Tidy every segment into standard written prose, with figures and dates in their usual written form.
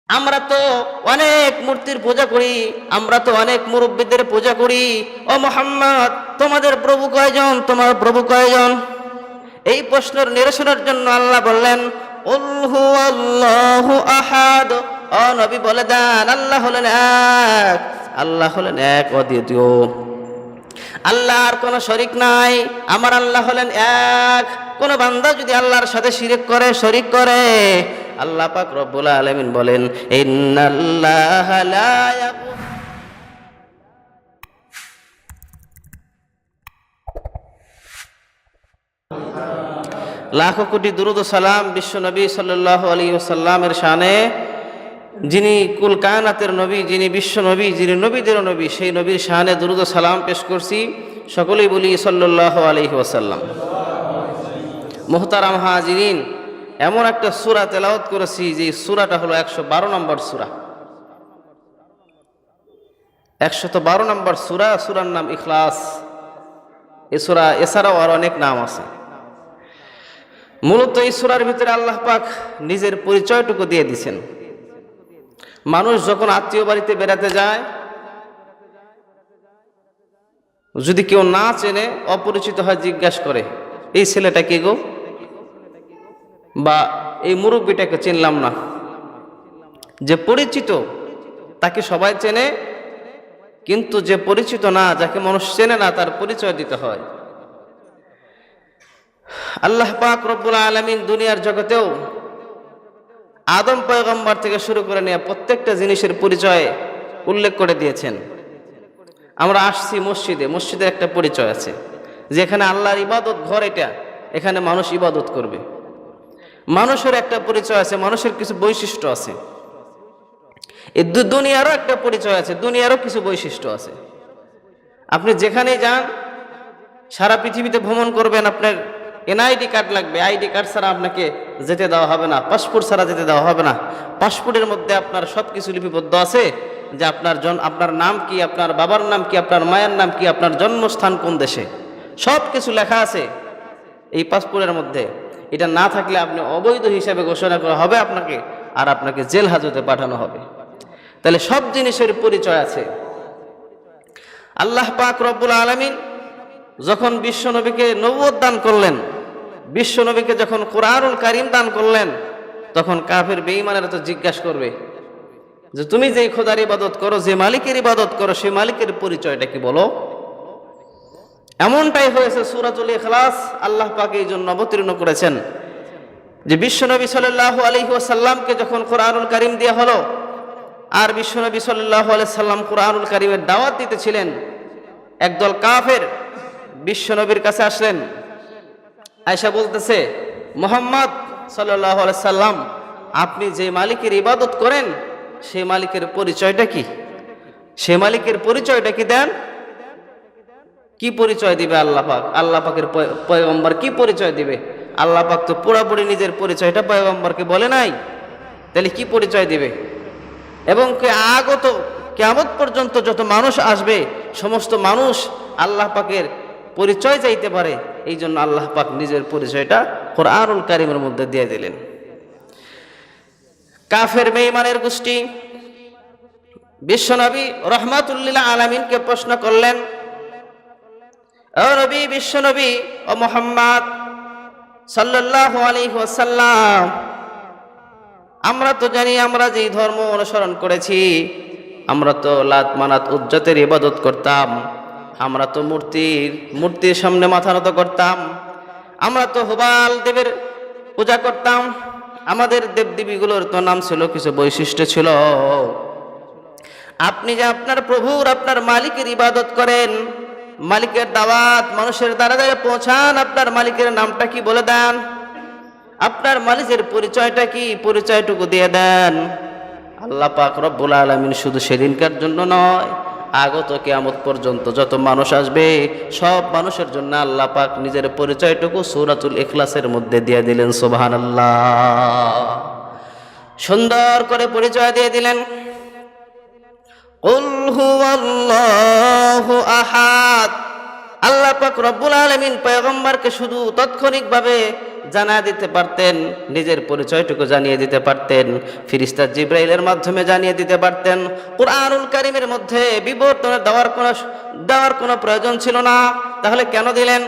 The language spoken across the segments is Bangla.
আমরা তো অনেক মূর্তির পূজা করি, আমরা তো অনেক মুরব্বীদের পূজা করি। ও মুহাম্মদ, তোমাদের প্রভু কয়জন, তোমার প্রভু কয়জন? এই প্রশ্নের নিরসনের জন্য আল্লাহ বললেন, কুল হুয়াল্লাহু আহাদ। ও নবী বলে দেন, আল্লাহ হলেন এক, আল্লাহ হলেন এক অদ্বিতীয়, আল্লাহর কোনো শরীক নাই। আমার আল্লাহ হলেন এক। কোন বান্দা যদি আল্লাহর সাথে শিরক করে, শরীক করে, আল্লাহ পাক রব্বুল আলামিন বলেন, ইন্নাল্লাহা লা ইয়াগফিরু। লাখো কোটি দুরূদ ও সালাম বিশ্ব নবী সাল্লাল্লাহু আলাইহি ওয়াসাল্লামের শানে, যিনি কুল কায়নাতের নবী, যিনি বিশ্ব নবী, যিনি নবীদের নবী, সেই নবীর শানে দুরূদ ও সালাম পেশ করছি। সকলেই বলি সাল্লাল্লাহু আলাইহি ওয়াসাল্লাম। মুহতারাম হাজিরিন, এমন একটা সূরা তেলাওয়াত করেছি যে সূরাটা হলো 112 নম্বর সূরা। 112 নম্বর সূরা, সূরার নাম ইখলাস। এই সূরা এছাড়াও আর অনেক নাম আছে। মূলত এই সূরার ভিতরে আল্লাহ পাক নিজের পরিচয়টুকু দিয়ে দিয়েছেন। মানুষ যখন আত্মীয় বাড়িতে বেড়াতে যায়, যদি কেউ না চেনে, অপরিচিত হয়, জিজ্ঞাসা করে, এই ছেলেটা কে গো, বা এই মুরব্বীটাকে চিনলাম না। যে পরিচিত তাকে সবাই চেনে, কিন্তু যে পরিচিত না, যাকে মানুষ চেনে না, তার পরিচয় দিতে হয়। আল্লাহ পাক রব্বুল আলামিন দুনিয়ার জগতেও আদম পয়গম্বর থেকে শুরু করে নিয়ে প্রত্যেকটা জিনিসের পরিচয় উল্লেখ করে দিয়েছেন। আমরা আসছি মসজিদে, মসজিদের একটা পরিচয় আছে, যেখানে আল্লাহর ইবাদত ঘর, এটা এখানে মানুষ ইবাদত করবে। মানুষের একটা পরিচয় আছে, মানুষের কিছু বৈশিষ্ট্য আছে। এই দুনিয়ারও একটা পরিচয় আছে, দুনিয়ারও কিছু বৈশিষ্ট্য আছে। আপনি যেখানেই যান, সারা পৃথিবীতে ভ্রমণ করবেন, আপনার এনআইডি কার্ড লাগবে। আইডি কার্ড ছাড়া আপনাকে যেতে দেওয়া হবে না, পাসপোর্ট ছাড়া যেতে দেওয়া হবে না। পাসপোর্টের মধ্যে আপনার সব কিছু লিপিবদ্ধ আছে, যে আপনার নাম কি, আপনার বাবার নাম কি, আপনার মায়ের নাম কি, আপনার জন্মস্থান কোন দেশে, সব কিছু লেখা আছে এই পাসপোর্টের মধ্যে। এটা না থাকলে আপনি অবৈধ হিসাবে ঘোষণা করা হবে আপনাকে, আর আপনাকে জেল হাজতে পাঠানো হবে। তাহলে সব জিনিসের পরিচয় আছে। আল্লাহ পাক রব্বুল আলামিন যখন বিশ্বনবীকে নবুয়ত দান করলেন, বিশ্বনবীকে যখন কুরআনুল কারীম দান করলেন, তখন কাফের বেঈমানেরা তো জিজ্ঞাসা করবে যে তুমি যেই খোদার ইবাদত করো, যে মালিকের ইবাদত করো, সেই মালিকের পরিচয়টা কি বলো। এমনটাই হয়েছে। সূরাতুল ইখলাস আল্লাহ পাক এই জন্য অবতীর্ণ করেছেন যে বিশ্বনবী সাল্লাল্লাহু আলাইহি ওয়াসাল্লামকে যখন কুরআনুল কারীম দেয়া হলো, আর বিশ্বনবী সাল্লাল্লাহু আলাইহি সাল্লাম কুরআনুল কারীমের দাওয়াত দিতেছিলেন, একদল কাফের বিশ্বনবীর কাছে আসলেন। আয়েশা বলতেছে, মুহাম্মদ সাল্লাল্লাহু আলাইহি সাল্লাম, আপনি যে মালিকের ইবাদত করেন, সেই মালিকের পরিচয়টা কি? সেই মালিকের পরিচয়টা কি দেন? কি পরিচয় দিবে আল্লাহ পাক? আল্লাহ পাকের পয়গম্বর কি পরিচয় দিবে? আল্লাহ পাক তো পুরোপুরি নিজের পরিচয়টা পয়গম্বরকে বলে নাই, তাহলে কি পরিচয় দিবে? এবং আগত কিয়ামত পর্যন্ত যত মানুষ আসবে, সমস্ত মানুষ আল্লাহ পাকের পরিচয় চাইতে পারে। এই জন্য আল্লাহ পাক নিজের পরিচয়টা কুরআনুল কারীমের মধ্যে দিয়ে দিলেন। কাফের বেঈমানের গোষ্ঠী বিশ্বনবী রাহমাতুল লিল আলামিনকে প্রশ্ন করলেন, ও নবী, বিশ্বনবী, ও মুহাম্মদ সাল্লাল্লাহু আলাইহি ওয়াসাল্লাম, আমরা তো জানি, আমরা যেই ধর্ম অনুসরণ করেছি, আমরা তো লাত মানাত উজ্জাতের ইবাদত করতাম, আমরা তো মূর্তির সামনে মাথা নত করতাম, আমরা তো হুবাল দেবের পূজা করতাম। আমাদের দেবদেবীগুলোর তো নাম ছিল, কিছু বৈশিষ্ট্য ছিল। আপনি যে আপনার প্রভুর, আপনার মালিকের ইবাদত করেন, মালিকের দাওয়াত মানুষের দ্বারা পৌঁছান, আপনার মালিকের নামটা কি বলে দেন, আপনার মালিকের পরিচয়টা কি, পরিচয়টুকু দিয়ে দেন। আল্লাহ পাক রব্বুল আলামিন শুধু সেদিনকার জন্য নয়, আগত কিয়ামত পর্যন্ত যত মানুষ আসবে, সব মানুষের জন্য আল্লাহ পাক নিজের পরিচয়টুকু সূরাতুল ইখলাসের মধ্যে দিয়ে দিলেন। সুবহানাল্লাহ। সুন্দর করে পরিচয় দিয়ে দিলেন। কুল হুয়াল্লাহু আহাদ। আল্লাহ পাক রব্বুল আলামিন পয়গম্বরকে শুধু তাৎক্ষণিকভাবে জানা দিতে পারতেন, নিজের পরিচয়টুকু জানিয়ে দিতে পারতেন, ফেরেশতা জিবরাইলের মাধ্যমে জানিয়ে দিতে পারতেন। কুরআনুল কারীমের মধ্যে বিবর্তন দেওয়ার কোনো প্রয়োজন ছিল না। তাহলে কেন দিলেন?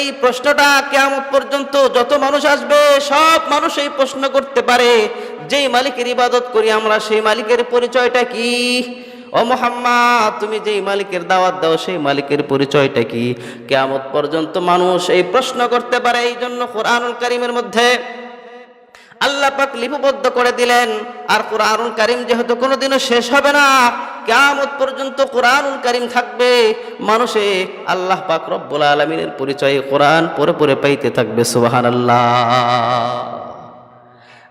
এই প্রশ্নটা কিয়ামত পর্যন্ত যত মানুষ আসবে সব মানুষ এই প্রশ্ন করতে পারে, যেই মালিকের ইবাদত করি আমরা সেই মালিকের পরিচয়টা কি? ও মুহাম্মদ, তুমি যেই মালিকের দাওয়াত দাও সেই মালিকের পরিচয়টা কি? কিয়ামত পর্যন্ত মানুষ এই প্রশ্ন করতে পারে। এই জন্য কুরআনুল কারীমের মধ্যে আল্লাহ পাক লিপিবদ্ধ করে দিলেন। আর কুরআনুল কারীম যেহেতু কোনোদিনও শেষ হবে না, কিয়ামত পর্যন্ত কুরআনুল কারীম থাকবে, মানুষে আল্লাহ পাক রব্বুল আলামিনের পরিচয় কোরআন পড়ে পড়ে পাইতে থাকবে। সুবহানাল্লাহ।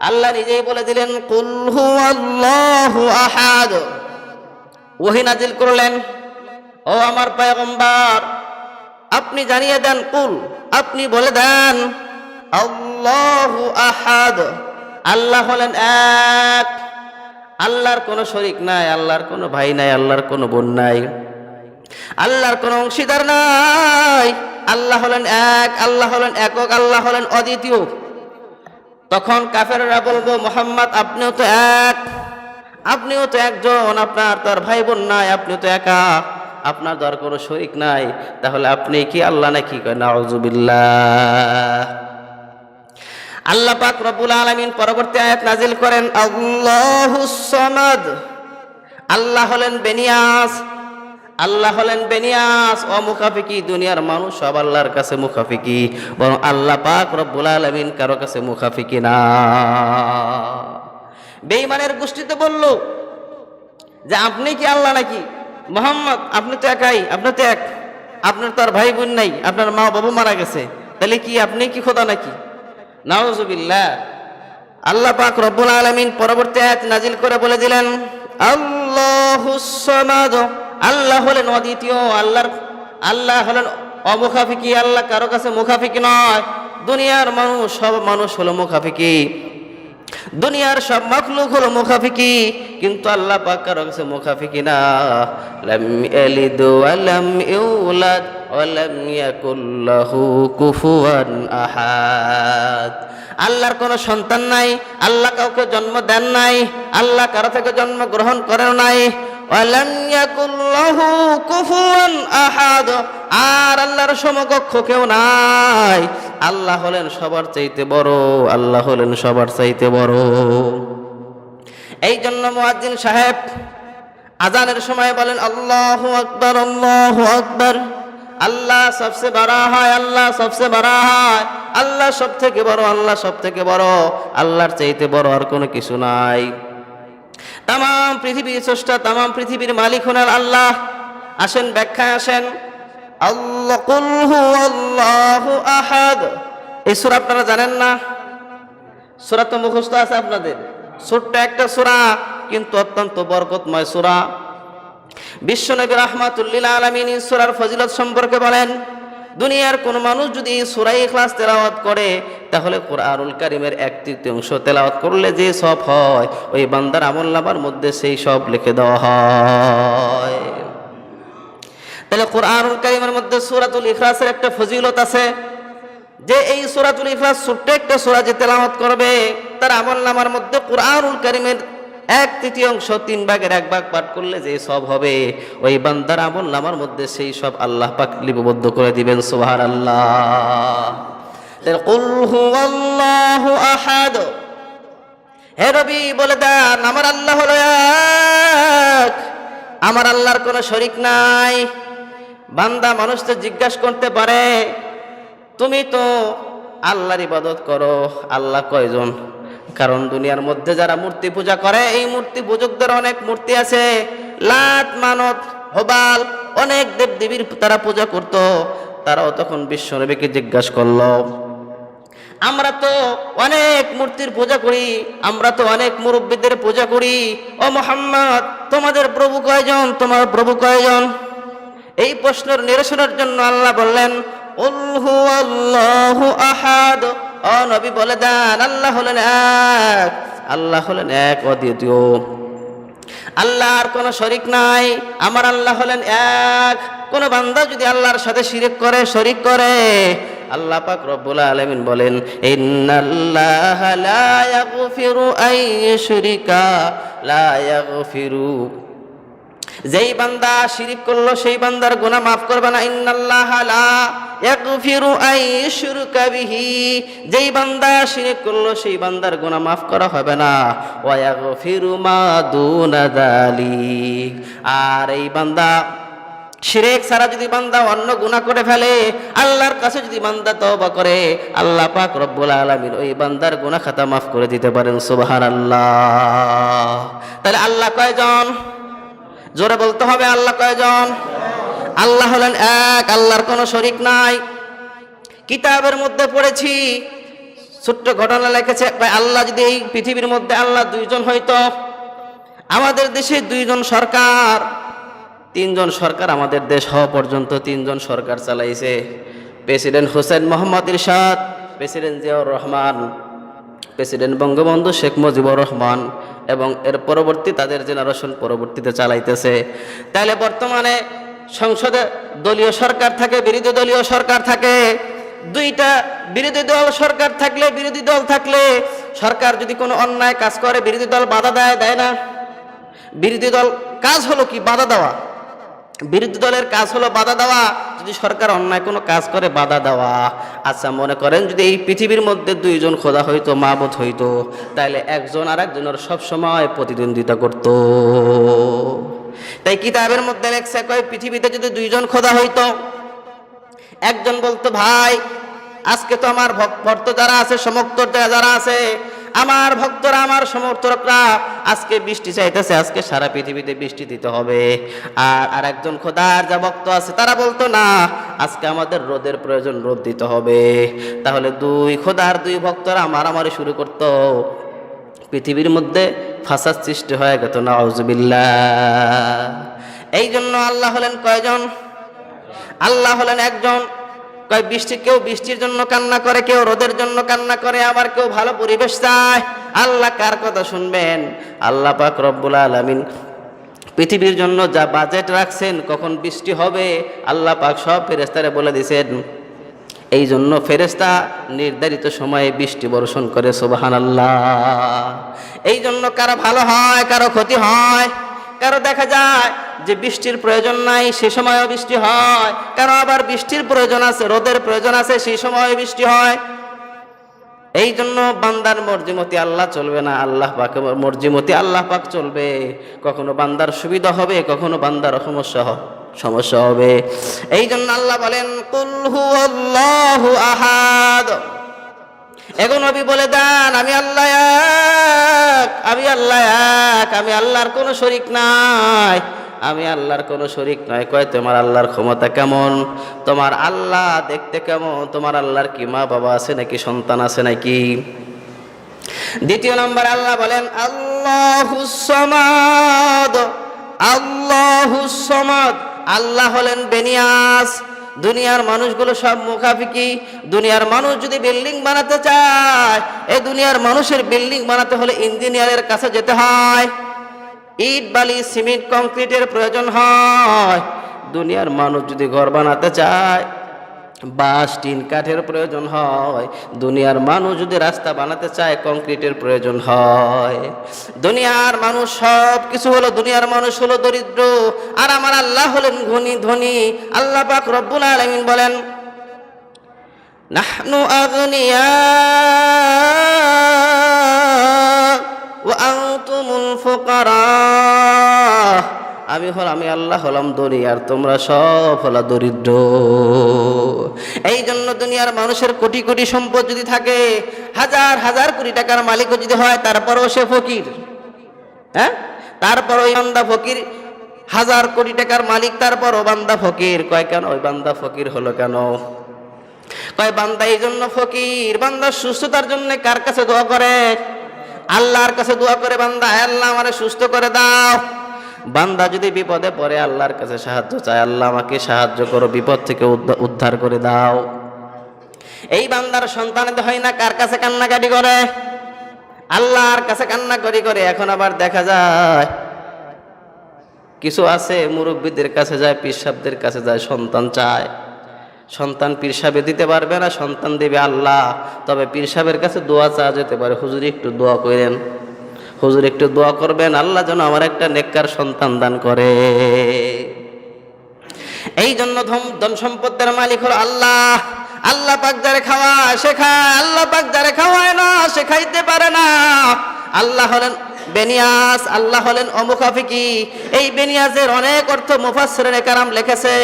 আল্লাহ নিজেই বলে দিলেন, কুল হুয়াল্লাহু আহাদ। ওহী নাজিল করলেন, ও আমার পয়গম্বর আপনি জানিয়ে দেন, কুল আপনি বলে দেন, আল্লাহু আহাদ, আল্লাহ হলেন এক, আল্লাহর কোনো শরীক নাই, আল্লাহর কোনো ভাই নাই, আল্লাহর কোনো বোন নাই, আল্লাহর কোনো অংশীদার নাই। আল্লাহ হলেন এক, আল্লাহ হলেন একক, আল্লাহ হলেন অদ্বিতীয়। তখন কাফেররা বলবো, মুহাম্মদ আপনিও তো এক, আপনিও তো একজন, আপনার তো আর ভাই বোন নাই, আপনিও তো একা, আপনার তো আর কোনো শরীক নাই, তাহলে আপনি কি আল্লাহ নাকি? কয় নাউযুবিল্লাহ। আল্লাহ পাক রব্বুল আলামিন পরবর্তী আয়াত নাজিল করেন, আল্লাহুস সামাদ, আল্লাহ হলেন বেনিয়াস, আল্লাহ হলেন বেনিয়াস, অমুখাফিকি। দুনিয়ার মানুষ সব আল্লাহর কাছে মুখাফিকি, বরং আল্লাহ পাক রব্বুল আলামিন কারো কাছে মুখাফিকি না। বেঈমানের গোষ্ঠীতে বলল যে আপনি কি আল্লাহ নাকি? মুহাম্মদ আপনি তো একাই, আপনি তো এক, আপনার তো আর ভাই বোন নাই, আপনার মা বাবা মারা গেছে, তাহলে কি আপনি কি খোদা নাকি? নাউযুবিল্লাহ। আল্লাহ পাক রব্বুল আলামিন পরবর্তী আয়াত নাজিল করে বলে দিলেন, আল্লাহুস সামাদ, আল্লাহ হলেন অদ্বিতীয়, আল্লাহ হলেন অমুখাফিকি, আল্লাহ কারো কাছে মুখাফিকি নয়। দুনিয়ার মানুষ সব মানুষ হলো মুখাফিকি, দুনিয়ার সব মাখলুক হলো মুখাফিকি, কিন্তু আল্লাহ পাক কারো কাছে মুখাফিকি না। লাম ইয়ালিদ ওয়া লাম ইউলাদ ওয়া লাম ইয়াকুল লাহু কুফুয়ান আহাদ। আল্লাহর কোনো সন্তান নাই, আল্লাহ কাউকে জন্ম দেন নাই, আল্লাহ কারো থেকে জন্ম গ্রহণ করেন নাই। ওয়া লাম ইয়াকুল লাহু কুফুয়ান আহাদ, আর আল্লাহর সমকক্ষ কেউ নাই। আল্লাহ হলেন সবার চাইতে বড়, আল্লাহ হলেন সবার চাইতে বড়। এই জন্য মুয়াজ্জিন সাহেব আজানের সময় বলেন, আল্লাহু আকবার, আল্লাহু আকবার, আল্লাহ সবচেয়ে বড় হয়, আল্লাহ সবচেয়ে বড় হয়, আল্লাহ সব থেকে বড়, আল্লাহ সব থেকে বড়, আল্লাহর চাইতে বড় আর কোনো কিছু নাই। তাম পৃথিবীর স্রষ্টা, তাম পৃথিবীর মালিক হলেন আল্লাহ। আসেন ব্যাখ্যায় আসেন। আল্লাহ, কুল হুয়াল্লাহু আহাদ, এই সূরা আপনারা জানেন না? সূরা তো মুখস্থ আছে আপনাদের, ছোট্ট একটা সূরা কিন্তু অত্যন্ত বরকতময় সূরা। বিশ্বনবী রাহমাতুল লিল আলামিন এই সূরার ফজিলত সম্পর্কে বলেন, দুনিয়ার কোন মানুষ যদি সূরা ইখলাস তেলাওয়াত করে তাহলে কুরআনুল কারীমের 1/3 তেলাওয়াত করলে যে সওয়াব হয়, ওই বান্দার আমলনামার মধ্যে সেই সওয়াব লিখে দেওয়া হয়। তাহলে কুরআনুল কারীমের মধ্যে সূরাতুল ইখলাসের একটা ফজিলত আছে, যে এই সূরাতুল ইখলাস ছোট্ট একটা সূরা যে তেলাওয়াত করবে তার আমলনামার মধ্যে কুরআনুল কারীমের 1/3 3 ভাগের 1 ভাগ পাঠ করলে যে সব হবে, ওই বান্দার আমলনামার মধ্যে সেই সব আল্লাহ পাক লিপিবদ্ধ করে দিবেন। সুবহানাল্লাহ। তাহলে কুল হুয়াল্লাহু আহাদ, হে নবী বলে দেন আমার আল্লাহ হলো এক, আমার আল্লাহর কোনো শরীক নাই। বান্দা মানুষ তো জিজ্ঞাসা করতে পারে, তুমি তো আল্লাহর ইবাদত করো, আল্লাহ কয়জন? কারণ দুনিয়ার মধ্যে যারা মূর্তি পূজা করে, এই মূর্তি পূজকদের অনেক মূর্তি আছে, লাত মানত হবাল অনেক দেবদেবীর তারা পূজা করত। তারাও তখন বিশ্বনবীকে জিজ্ঞাসা করলো, আমরা তো অনেক মূর্তির পূজা করি, আমরা তো অনেক মুরব্বীদের পূজা করি, ও মুহাম্মদ তোমাদের প্রভু কয়জন, তোমার প্রভু কয়জন? এই প্রশ্নের নিরসনের জন্য আল্লাহ বললেন, কুল হুয়াল্লাহু আহাদ, ও নবী বলে দেন আল্লাহ হলেন এক, আল্লাহ হলেন এক অদ্বিতীয়, আল্লাহর কোনো শরীক নাই, আমার আল্লাহ হলেন এক। কোন বান্দা যদি আল্লাহর সাথে শিরক করে, শরীক করে, আল্লাহ পাক রব্বুল আলামিন বলেন, ইন্নাল্লাহা লা ইয়াগফিরু আন ইউশরিকা লা ইয়াগফিরু, যেই বান্দা শিরিক করলো সেই বান্দার গুনাহ মাফ করবে না। ইন্নাল্লাহা লা ইয়াগফিরু আন ইউশরিকা বিহি, যেই বান্দা শিরিক করলো সেই বান্দার গুনাহ মাফ করা হবে না। ওয়া ইয়াগফিরু মা দুনা যালিক, আর এই বান্দা শিরক ছাড়া যদি বান্দা অন্য গুনাহ করে ফেলে, আল্লাহর কাছে যদি বান্দা তওবা করে, আল্লাহ পাক রব্বুল আলামিন ওই বান্দার গুনাহ খাতা মাফ করে দিতে পারেন। সুবহানাল্লাহ। তাহলে আল্লাহ কয়জন? জোরে বলতে হবে, আল্লাহ কয়জন? আল্লাহ হলেন এক, আল্লাহর কোনো শরীক নাই। কিতাবের মধ্যে পড়েছি, ছোট্ট ঘটনা লিখেছে, আল্লাহ যদি এই পৃথিবীর মধ্যে আল্লাহ দুইজন হইতো, আমাদের দেশে দুইজন সরকার, তিনজন সরকার আমাদের দেশ হওয়া পর্যন্ত তিনজন সরকার চালাইছে। প্রেসিডেন্ট হোসেন মোহাম্মদ ইরশাদ, প্রেসিডেন্ট জিয়াউর রহমান, প্রেসিডেন্ট বঙ্গবন্ধু শেখ মুজিবুর রহমান, এবং এর পরবর্তী তাদের জেনারেশন পরবর্তীতে চালাইতেছে। তাহলে বর্তমানে সংসদে দলীয় সরকার থাকে, বিরোধী দলীয় সরকার থাকে। দুইটা বিরোধী দল সরকার থাকলে, বিরোধী দল থাকলে, সরকার যদি কোনো অন্যায় কাজ করে বিরোধী দল বাধা দেয় না? বিরোধী দল কাজ হলো কি? বাধা দেওয়া। বিরোধী দলের কাজ হলো বাধা দেওয়া। যদি সরকার অন্যায় কোনো কাজ করে বাধা দেওয়া। আচ্ছা, মনে করেন যদি এই পৃথিবীর মধ্যে দুইজন খোদা হইতো, মাবুদ হইতো, তাহলে একজন আর একজনের সবসময় প্রতিদ্বন্দ্বিতা করত। তাই কিতাবের মধ্যে লেখছে, কয় পৃথিবীতে যদি দুইজন খোদা হইতো, একজন বলতো, ভাই আজকে তো আমার ভক্ত যারা আছে, সমর্থক যারা আছে, আমার ভক্তরা, আমার সমর্থকরা আজকে বৃষ্টি চাইতেছে, আজকে সারা পৃথিবীতে বৃষ্টি দিতে হবে। আর একজন খোদার যা ভক্ত আছে তারা বলতো, না আজকে আমাদের রোদের প্রয়োজন, রোদ দিতে হবে। তাহলে দুই খোদার দুই ভক্তরা মারামারি শুরু করত, পৃথিবীর মধ্যে ফাসাদ সৃষ্টি হয়ে গেত। নাউজুবিল্লাহ। এই জন্য আল্লাহ হলেন কয়জন? আল্লাহ হলেন একজন। কয় কেউ বৃষ্টির জন্য কান্না করে, কেউ রোদের জন্য কান্না করে, আবার কেউ ভালো পরিবেশ চায়। আল্লাহ কার কথা শুনবেন? আল্লাহ পাক রব্বুল আলামিন পৃথিবীর জন্য যা বাজেট রাখছেন, কখন বৃষ্টি হবে, আল্লাহ পাক সব ফেরেশতারে বলে দিয়েছেন। এই জন্য ফেরেশতা নির্ধারিত সময়ে বৃষ্টি বর্ষণ করে। সুবহানাল্লাহ। এই জন্য কারো ভালো হয়, কারো ক্ষতি হয়। কারো দেখা যায় যে বৃষ্টির প্রয়োজন নাই, সে সময়ও বৃষ্টি হয়। কারো আবার বৃষ্টির প্রয়োজন আছে, রোদের প্রয়োজন আছে, সেই সময় বৃষ্টি হয়। এই জন্য বান্দার মর্জিমতি আল্লাহ চলবে না, আল্লাহ পাকের মর্জিমতি আল্লাহ পাক চলবে। কখনো বান্দার সুবিধা হবে, কখনো বান্দার সমস্যা হবে। এই জন্য আল্লাহ বলেন, কুল হুয়াল্লাহু আহাদ। এখন নবী বলে দেন, আমি আল্লাহ এক, আমি আল্লাহ এক, আমি আল্লাহর কোনো শরীক নাই, আমি আল্লাহর কোনো শরীক নাই। কয়, তোমার আল্লাহর ক্ষমতা কেমন? তোমার আল্লাহ দেখতে কেমন? তোমার আল্লাহর কি মা বাবা আছে নাকি, সন্তান আছে নাকি? দ্বিতীয় নম্বর আল্লাহ বলেন, আল্লাহুস সামাদ, আল্লাহুস সামাদ। আল্লাহ হলেন বেনিয়াস। দুনিয়ার মানুষগুলো সব মুখাফিকি। দুনিয়ার মানুষ যদি বিল্ডিং বানাতে চায়, এই দুনিয়ার মানুষের বিল্ডিং বানাতে হলে ইঞ্জিনিয়ারের কাছে যেতে হয়, ইট বালি সিমেন্ট কংক্রিটের প্রয়োজন হয়। দুনিয়ার মানুষ যদি ঘর বানাতে চায়, বাঁশ টিন কাঠের প্রয়োজন হয়। দুনিয়ার মানুষ যদি রাস্তা বানাতে চায়, কংক্রিটের প্রয়োজন হয়। দুনিয়ার মানুষ সব কিছু হলো, দুনিয়ার মানুষ হলো দরিদ্র, আর আমার আল্লাহ হলেন ধনী। আল্লাহ পাক রব্বুল আলামিন বলেন, নাহনু আগনিয়া ওয়া আনতুমুল ফুকারা। আমি আল্লাহ হলাম ধনী, আর তোমরা সব হলা দরিদ্র। এই জন্য দুনিয়ার মানুষের কোটি কোটি সম্পদ যদি থাকে, হাজার হাজার কোটি টাকার মালিকও যদি হয়, তারপরও সে ফকির। হ্যাঁ, তারপর ওই বান্দা ফকির, হাজার কোটি টাকার মালিক, তারপরও বান্দা ফকির। কয় কেন ওই বান্দা ফকির হলো কেন? কয় বান্দা এই জন্য ফকির, বান্দা সুস্থতার জন্য কার কাছে দোয়া করে? আল্লাহর কাছে দোয়া করে। বান্দা, আল্লাহ আমারে সুস্থ করে দাও। বান্দা যদি বিপদে পড়ে আল্লাহর কাছে সাহায্য চায়, আল্লাহ আমাকে সাহায্য করো, বিপদ থেকে উদ্ধার করে দাও। এই বান্দার সন্তানের হয় না, কার কাছে কান্নাকাটি করে? আল্লাহর কাছে কান্নাকাটি করে। এখন আবার দেখা যায় কিছু আছে মুরব্বীদের কাছে যায়, পীর সাহেবদের কাছে যায়, সন্তান চায়। সন্তান পীর সাহেব দিতে পারবে না, সন্তান দেবে আল্লাহ। তবে পীর সাহেবের কাছে দোয়া চাওয়া যেতে পারে, হুজুর একটু দোয়া করেন, হুজুর একটু দোয়া করবেন আল্লাহ যেন আমার একটা নেককার সন্তান দান করে। এই জন্য ধন সম্পদের মালিক হলো আল্লাহ। আল্লাহ পাক যারে খাওয়ায় সে খায়, আল্লাহ পাক যারে খাওয়ায় না সে খাইতে পারে না। আল্লাহ হলেন বেনিয়াস, আল্লাহ হলেন অমুখাফিকি। এই বেনিয়াসের অনেক অর্থ মুফাসসিরিনে কেরাম লিখেছে।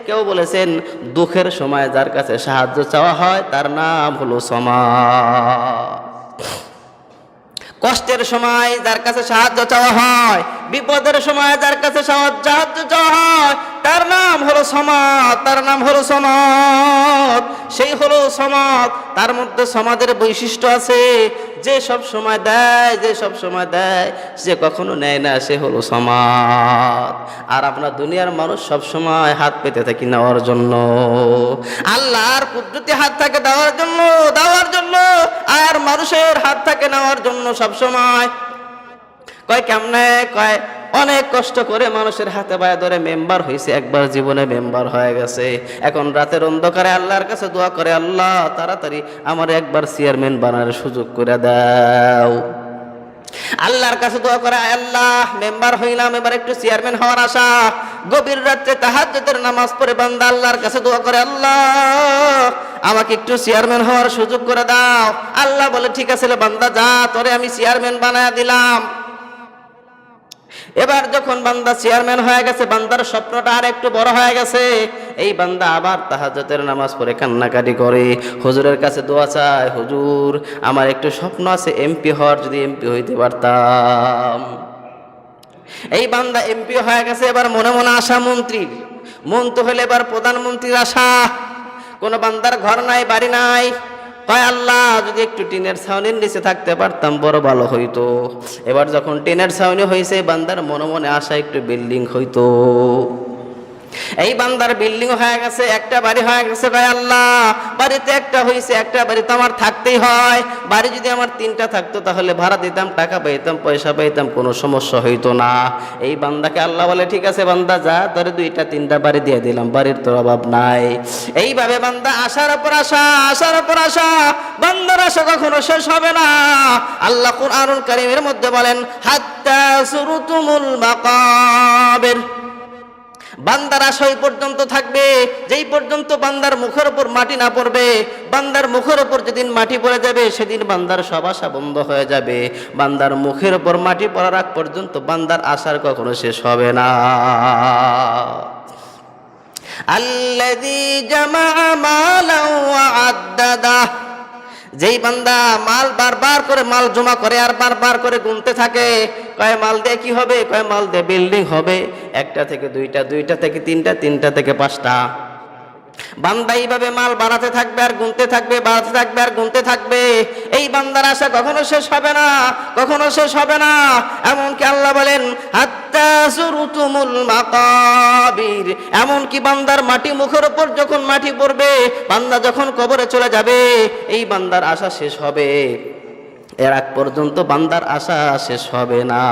কেউ বলেছেন দুঃখের সময় যার কাছে সাহায্য চাওয়া হয় তার নাম হলো সমাদ। কষ্টের সময় যার কাছে সাহায্য চাওয়া হয়, বিপদের সময় যার কাছে সাহায্য চাওয়া হয় তার নাম হলো সমাদ, তার নাম হলো সমাদ। সেই হলো সমাদ। তার মধ্যে সমাদের বৈশিষ্ট্য আছে, যে সব সময় দেয়, যে সব সময় দেয়, যে কখনো নেয় না, সে হলো সমাদ। আর আমরা দুনিয়ার মানুষ সব সময় হাত পেতে থাকি নেওয়ার জন্য। আল্লাহর কুদরতি হাত থাকে দেওয়ার জন্য, দেওয়ার জন্য, আর মানুষের হাত থাকে নেওয়ার জন্য সব সময়। কয় কেমনে? কয় অনেক কষ্ট করে মানুষের হাতে পায়ে ধরে মেম্বার হয়েছে, একবার জীবনে মেম্বার হয়ে গেছে। এখন রাতের অন্ধকারে আল্লাহর কাছে দোয়া করে, আল্লাহ তাড়াতাড়ি আমার একবার চেয়ারম্যান বানার সুযোগ করে দাও। আল্লাহর কাছে দোয়া করে, আল্লাহ মেম্বার হইলাম, এবার একটু চেয়ারম্যান হওয়ার আশা। গভীর রাত্রে তাহাজ্জুদের নামাজ পড়ে বান্দা আল্লাহর কাছে দোয়া করে, আল্লাহ আমাকে একটু চেয়ারম্যান হওয়ার সুযোগ করে দাও। আল্লাহ বলে ঠিক আছে বান্দা যা, তোরে আমি চেয়ারম্যান বানায়া দিলাম। এবার যখন বান্দা চেয়ারম্যান হয়ে গেছে, বান্দার স্বপ্নটা আর একটু বড় হয়ে গেছে। এই বান্দা আবার তাহাজ্জুদের নামাজ পড়ে কান্নাকাটি করে, হুজুরের কাছে দোয়া চায়, হুজুর আমার একটু স্বপ্ন আছে এমপি হওয়ার, যদি এমপি হইতে পারতাম। এই বান্দা এমপি হয়ে গেছে, এবার মনে মনে আশা মন্ত্রীর, মন্ত্রী হলে এবার প্রধানমন্ত্রীর আশা। কোনো বান্দার ঘর নাই, বাড়ি নাই। কয় আল্লাহ যদি একটু টিনের ছাউনির নিচে থাকতে পারতাম বড় ভালো হইতো। এবার যখন টিনের ছাউনি হয়েছে, বান্দার মনে মনে আশা একটু বিল্ডিং হইতো। এই বান্দার বিল্ডিং হয়ে গেছে, একটা বাড়ি হয়ে গেছে। কয় আল্লাহ বাড়িতে একটা হয়েছে, একটা বাড়ি তো আমার থাকতেই হয়। বাড়ি যদি আমার তিনটা থাকতো তাহলে ভাড়া দিতাম, টাকা পাইতাম, পয়সা পাইতাম, কোনো সমস্যা হইতো না। এই বান্দাকে আল্লাহ বলে ঠিক আছে বান্দা যা, তোরে দুইটা তিনটা বাড়ি দিয়ে দিলাম, বাড়ির তোর অভাব নাই। এইভাবে বান্দা আশার উপর আশা, আশার উপর আশা, বান্দার আশা কখনো শেষ হবে না। আল্লাহ কুরআনুল কারীমের মধ্যে বলেন হাত্তা সুরতুমুল মাকাবির। বান্দার আশা ওই পর্যন্ত থাকবে যেই পর্যন্ত বান্দার মুখের উপর মাটি না পড়বে। বান্দার মুখের উপর যেদিন মাটি পড়ে যাবে সেদিন বান্দার সব আশা বন্ধ হয়ে যাবে। বান্দার মুখের উপর মাটি পড়ার আগ পর্যন্ত বান্দার আশার কখনো শেষ হবে না। আল্লাযী জামাআ মালান ওয়া আদ্দাদা, যেই বান্দা মাল বারবার করে মাল জমা করে আর বারবার করে গুনতে থাকে। কয় মাল দিয়ে কি হবে? কয় মাল দিয়ে বিল্ডিং হবে, একটা থেকে দুইটা, দুইটা থেকে তিনটা, তিনটা থেকে পাঁচটা। বান্দা এইভাবে মাল বাড়াতে থাকবে আর গুনতে থাকবে, বাড়াতে থাকবে আর গুনতে থাকবে। এই বান্দার আশা কখনো শেষ হবে না, কখনো শেষ হবে না। এমনকি আল্লাহ বলেন হাত্তা যুরতুমুল মাকাবির, এমনকি বান্দার মাটি মুখের উপর যখন মাটি পড়বে, বান্দা যখন কবরে চলে যাবে, এই বান্দার আশা শেষ হবে। এর আগ পর্যন্ত বান্দার আশা শেষ হবে না।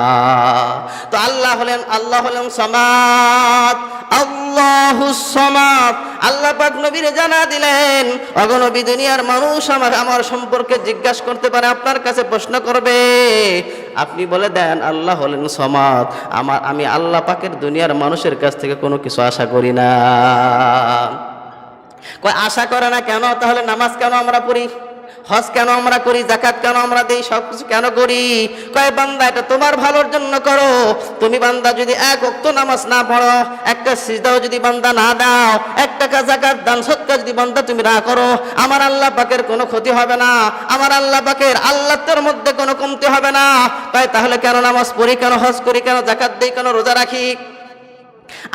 তো আল্লাহ হলেন সামাদ, আল্লাহুস সামাদ। আল্লাহ পাক নবীরে জানা দিলেন, ওগো নবী দুনিয়ার মানুষ আমার সম্পর্কে জিজ্ঞাসা করতে পারে, আপনার কাছে প্রশ্ন করবে, আপনি বলে দেন আল্লাহ হলেন সামাদ। আমি আল্লাহ পাকের দুনিয়ার মানুষের কাছ থেকে কোনো কিছু আশা করি না। কয় আশা করে না কেন? তাহলে নামাজ কেন আমরা পড়ি, হজ কেন আমরা করি, যাকাত কেন আমরা দেই, সব কিছু কেন করি? কয় বান্দা এটা তোমার ভালোর জন্য করো। তুমি বান্দা যদি এক ওয়াক্ত নামাজ না পড়ো, একটা সিজদাও যদি বান্দা না দাও, এক টাকা যাকাত দান সদকা যদি বান্দা তুমি না করো, আমার আল্লাহ পাকের কোনো ক্ষতি হবে না, আমার আল্লাহ পাকের আল্লাহর মধ্যে কোনো কমতি হবে না। কয় তাহলে কেন নামাজ পড়ি, কেন হজ করি, কেন যাকাত দেই, কেন রোজা রাখি?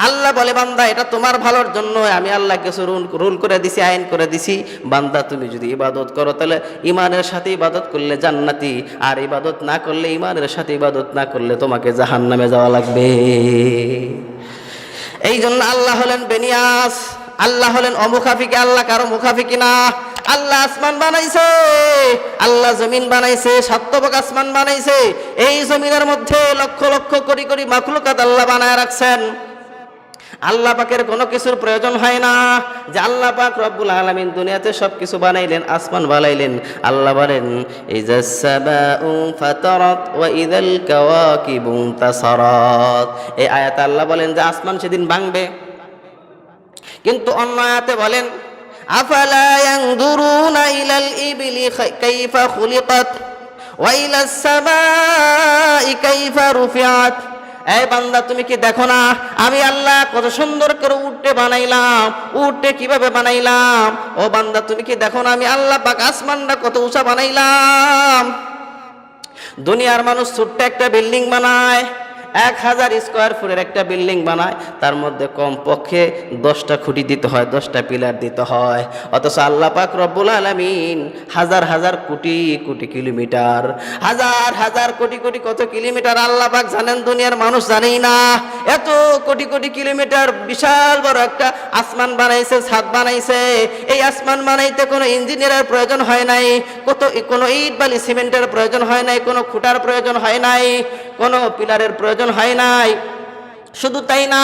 আল্লাহ বলে বান্দা এটা তোমার ভালোর জন্য আমি আল্লাহ কিছু রুল করে দিছি, আইন করে দিছি। বান্দা তুমি যদি ইবাদত করো তাহলে ইমানের সাথে ইবাদত করলে জান্নাতি, আর ইবাদত না করলে, ইমানের সাথে ইবাদত না করলে তোমাকে জাহান্নামে যাওয়া লাগবে। এই জন্য আল্লাহ হলেন বেনিয়াস, আল্লাহ হলেন অমুখাফিকি। আল্লাহ কারো মুখাফিকি না। আল্লাহ আসমান বানাইছে, আল্লাহ জমিন বানাইছে, সাতবক আসমান বানাইছে। এই জমিনের মধ্যে লক্ষ লক্ষ কোটি কোটি মাখলুকাত আল্লাহ বানায় রাখছেন। আল্লাহ পাকের কোনো কিছুর প্রয়োজন হয় না যে আল্লাহ পাক রব্বুল আলামিন দুনিয়াতে সব কিছু বানাইলেন, আসমান বানাইলেন। আল্লাহ বলেন ইযাস সামাউ ফাতারাত ওয়া ইযাল কাওয়াকিবু তাসারাত। এই আয়াতে আল্লাহ বলেন যে আসমান সেদিন ভাঙবে। কিন্তু অন্য আয়াতে বলেন আফালা ইয়ানজুরুনা ইলাল ইবলি কাইফা খুলিকাত ওয়া ইলাস সামাই কাইফা রুফিআত। এই বান্দা, তুমি কি দেখো না আমি আল্লাহ কত সুন্দর করে উটে বানাইলাম, উটে কিভাবে বানাইলাম? ও বান্দা, তুমি কি দেখো না আমি আল্লাহ পাক আসমানটা কত উঁচা বানাইলাম? দুনিয়ার মানুষ ছোট্ট একটা বিল্ডিং বানায়, 1000 স্কোয়ার ফুটের একটা বিল্ডিং বানায়, তার মধ্যে কমপক্ষে 10টা খুঁটি দিতে হয়, 10টা পিলার দিতে হয়। অথচ আল্লাহ পাক রব্বুল আলামিন হাজার হাজার কোটি কোটি কিলোমিটার, হাজার হাজার কোটি কোটি কত কিলোমিটার আল্লাহ পাক জানেন, দুনিয়ার মানুষ জানেই না। এত কোটি কোটি কিলোমিটার বিশাল বড় একটা আসমান বানাইছে, ছাদ বানাইছে। এই আসমান বানাইতে কোনো ইঞ্জিনিয়ারের প্রয়োজন হয় নাই, কোনো ইট বালি সিমেন্টের প্রয়োজন হয় নাই, কোনো খুঁটার প্রয়োজন হয় নাই, কোনো পিলারের প্রয়োজন হয় নাই। শুধু তাই না,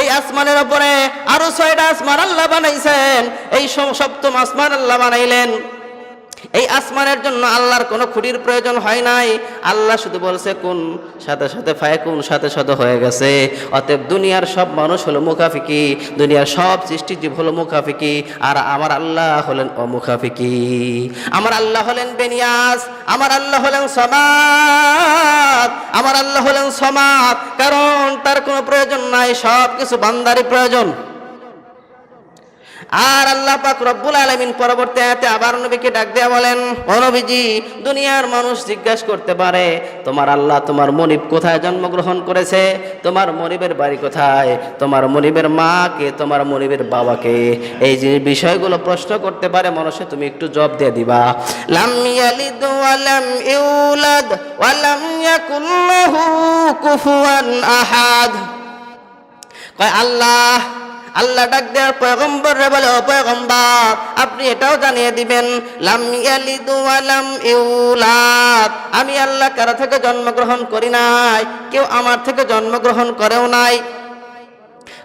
এই আসমানের উপরে আরো 6টা আসমান আল্লাহ বানাইছেন। এই সপ্তম আসমান আল্লাহ বানাইলেন। এই আসমানের জন্য আল্লাহর কোনো খুঁটির প্রয়োজন হয় নাই। আল্লাহ শুধু বলছে কোন, সাথে সাথে ফায়াকুন, সাথে সাথে হয়ে গেছে। অতএব দুনিয়ার সব মানুষ হলো মুখাফিকি, দুনিয়ার সব সৃষ্টিজীব হলো মুখাফিকি, আর আমার আল্লাহ হলেন অমুখাফিকি। আমার আল্লাহ হলেন বেনিয়াস, আমার আল্লাহ হলেন সমাদ, আমার আল্লাহ হলেন সমাদ, কারণ তার কোনো প্রয়োজন নাই, সব কিছু বান্দারই প্রয়োজন। আর আল্লাহ পাক রব্বুল আলামিন পরবর্তী আয়াতে আবার নবীকে ডাক দেয়া বলেন, ও নবীজি, দুনিয়ার মানুষ জিজ্ঞাসা করতে পারে তোমার আল্লাহ তোমার মনিব কোথায় জন্মগ্রহণ করেছে, তোমার মনিবের বাড়ি কোথায়, তোমার মনিবের মাকে, তোমার মনিবের বাবাকে, এই যে বিষয়গুলো প্রশ্ন করতে পারে মানুষে, তুমি একটু জবাব দিয়ে দিবা। লাম ইয়ালিদ ওয়া লাম ইউলাদ ওয়া লাম ইয়াকুল লাহু কুফুয়ান আহাদ। কয় আল্লাহ ডাক দেওয়ার পয়গম্বর রে বলে, ও পয়গম্বর, আপনি এটাও জানিয়ে দিবেন লাম ইয়ালিদ ওয়া লাম ইউলাদ, আমি আল্লাহ কারো থেকে জন্মগ্রহণ করি নাই, কেউ আমার থেকে জন্মগ্রহণ করেও নাই।